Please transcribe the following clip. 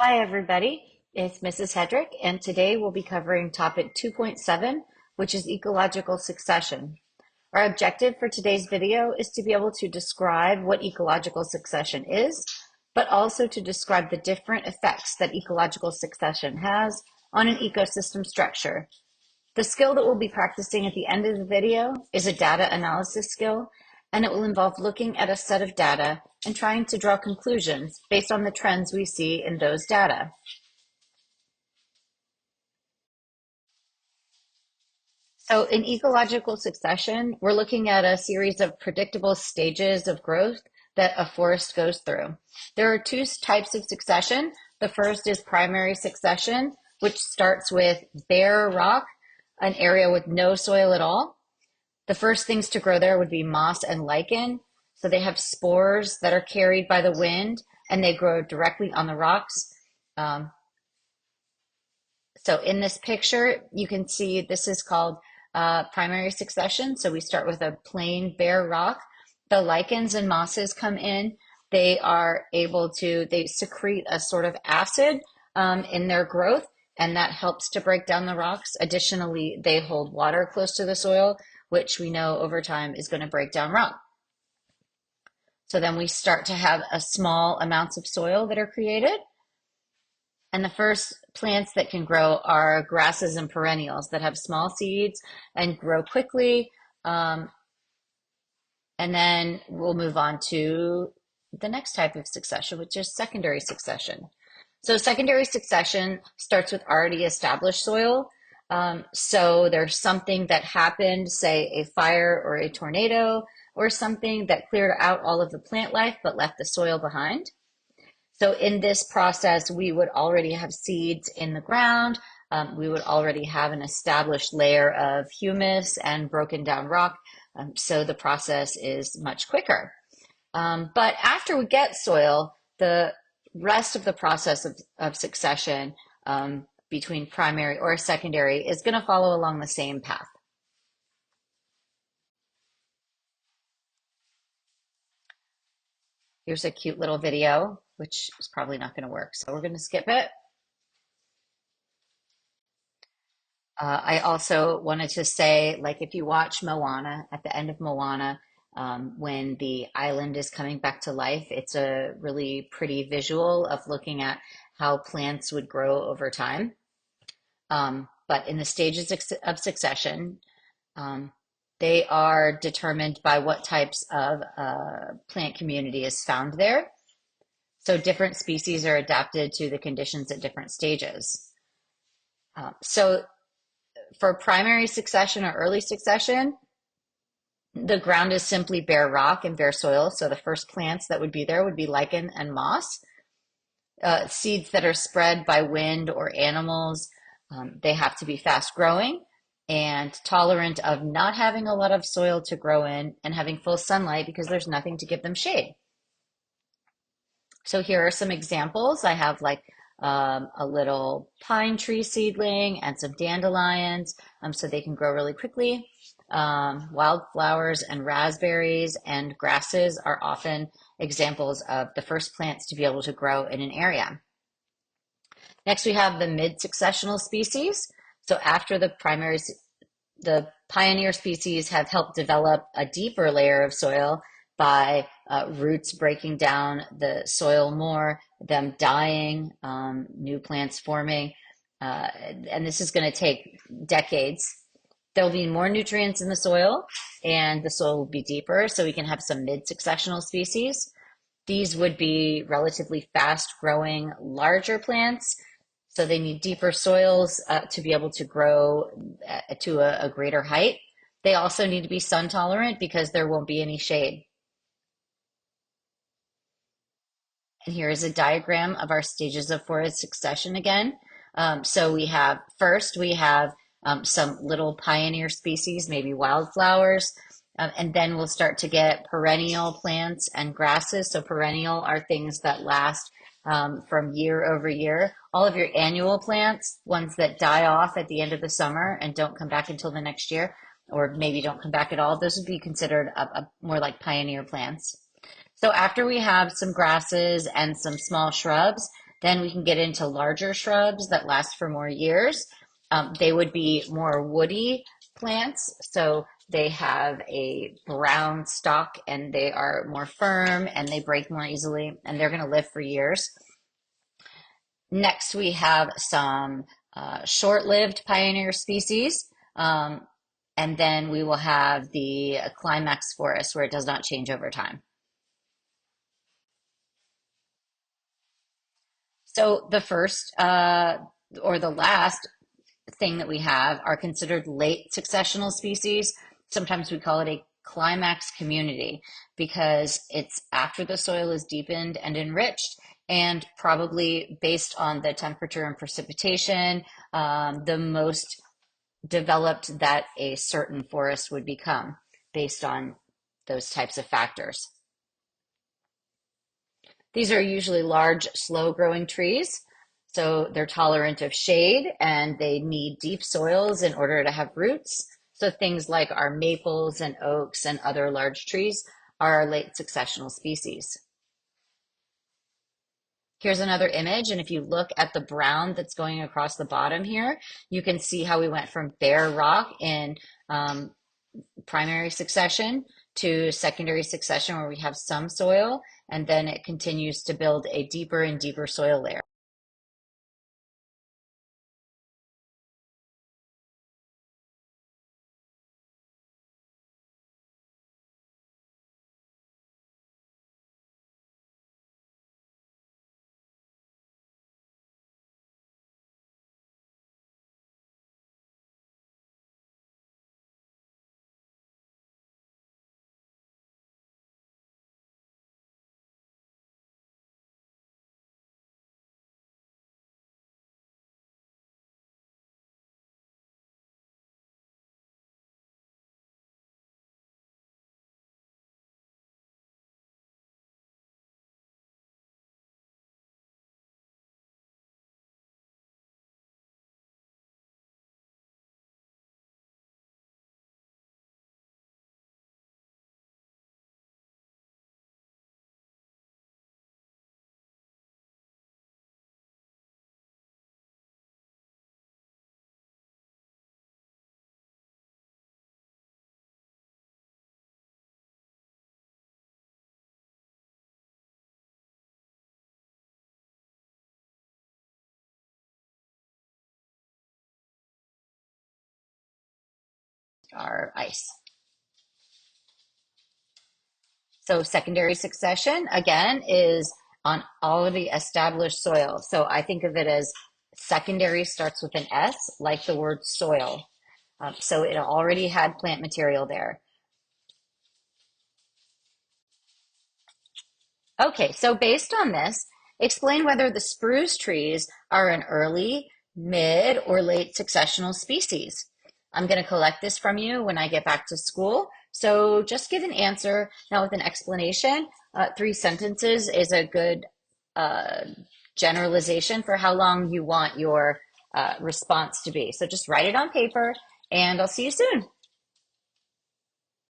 Hi, everybody. It's Mrs. Hedrick, and today we'll be covering topic 2.7, which is ecological succession. Our objective for today's video is to be able to describe what ecological succession is, but also to describe the different effects that ecological succession has on an ecosystem structure. The skill that we'll be practicing at the end of the video is a data analysis skill, and it will involve looking at a set of data and trying to draw conclusions based on the trends we see in those data. So in ecological succession, we're looking at a series of predictable stages of growth that a forest goes through. There are two types of succession. The first is primary succession, which starts with bare rock, an area with no soil at all. The first things to grow there would be moss and lichen. So they have spores that are carried by the wind and they grow directly on the rocks. Um, so in this picture, you can see this is called primary succession. So we start with a plain bare rock. The lichens and mosses come in. They secrete a sort of acid in their growth, and that helps to break down the rocks. Additionally, they hold water close to the soil, which we know over time is going to break down rock. So then we start to have a small amounts of soil that are created. And the first plants that can grow are grasses and perennials that have small seeds and grow quickly. And then we'll move on to the next type of succession, which is secondary succession. So secondary succession starts with already established soil. So there's something that happened, say a fire or a tornado, or something that cleared out all of the plant life but left the soil behind. So in this process, we would already have seeds in the ground. We would already have an established layer of humus and broken down rock. So the process is much quicker. But after we get soil, the rest of the process of succession between primary or secondary is going to follow along the same path. Here's a cute little video, which is probably not going to work, so we're going to skip it. I also wanted to say, like, if you watch Moana, at the end of Moana, when the island is coming back to life, it's a really pretty visual of looking at how plants would grow over time. But in the stages of succession, um, they are determined by what types of plant community is found there. So different species are adapted to the conditions at different stages. So for primary succession or early succession, the ground is simply bare rock and bare soil. So the first plants that would be there would be lichen and moss. Seeds that are spread by wind or animals, they have to be fast growing and tolerant of not having a lot of soil to grow in and having full sunlight because there's nothing to give them shade. So here are some examples. I have like a little pine tree seedling and some dandelions so they can grow really quickly. Wildflowers and raspberries and grasses are often examples of the first plants to be able to grow in an area. Next, we have the mid-successional species. So after the pioneer species have helped develop a deeper layer of soil by roots breaking down the soil more, them dying, new plants forming, and this is going to take decades. There'll be more nutrients in the soil and the soil will be deeper, so we can have some mid-successional species. These would be relatively fast-growing, larger plants, so they need deeper soils to be able to grow to a greater height. They also need to be sun tolerant because there won't be any shade. And here is a diagram of our stages of forest succession again. So we have some little pioneer species, maybe wildflowers, and then we'll start to get perennial plants and grasses. So perennial are things that last from year over year. All of your annual plants, ones that die off at the end of the summer and don't come back until the next year, or maybe don't come back at all, those would be considered more like pioneer plants. So after we have some grasses and some small shrubs, Then we can get into larger shrubs that last for more years. They would be more woody plants, so they have a brown stalk and they are more firm and they break more easily and they're going to live for years. Next, we have some short-lived pioneer species. And then we will have the climax forest where it does not change over time. So the first or the last thing that we have are considered late successional species. Sometimes we call it a climax community because it's after the soil is deepened and enriched, and probably based on the temperature and precipitation, the most developed that a certain forest would become based on those types of factors. These are usually large, slow-growing trees, so they're tolerant of shade and they need deep soils in order to have roots. So things like our maples and oaks and other large trees are late successional species. Here's another image, and if you look at the brown that's going across the bottom here, you can see how we went from bare rock in primary succession to secondary succession where we have some soil, and then it continues to build a deeper and deeper soil layer. Our ice. So secondary succession, again, is on already established soil. So I think of it as secondary starts with an S, like the word soil. So it already had plant material there. Okay, so based on this, explain whether the spruce trees are an early, mid, or late successional species. I'm going to collect this from you when I get back to school. So just give an answer now with an explanation. 3 sentences is a good uh, generalization for how long you want your response to be. So just write it on paper, and I'll see you soon.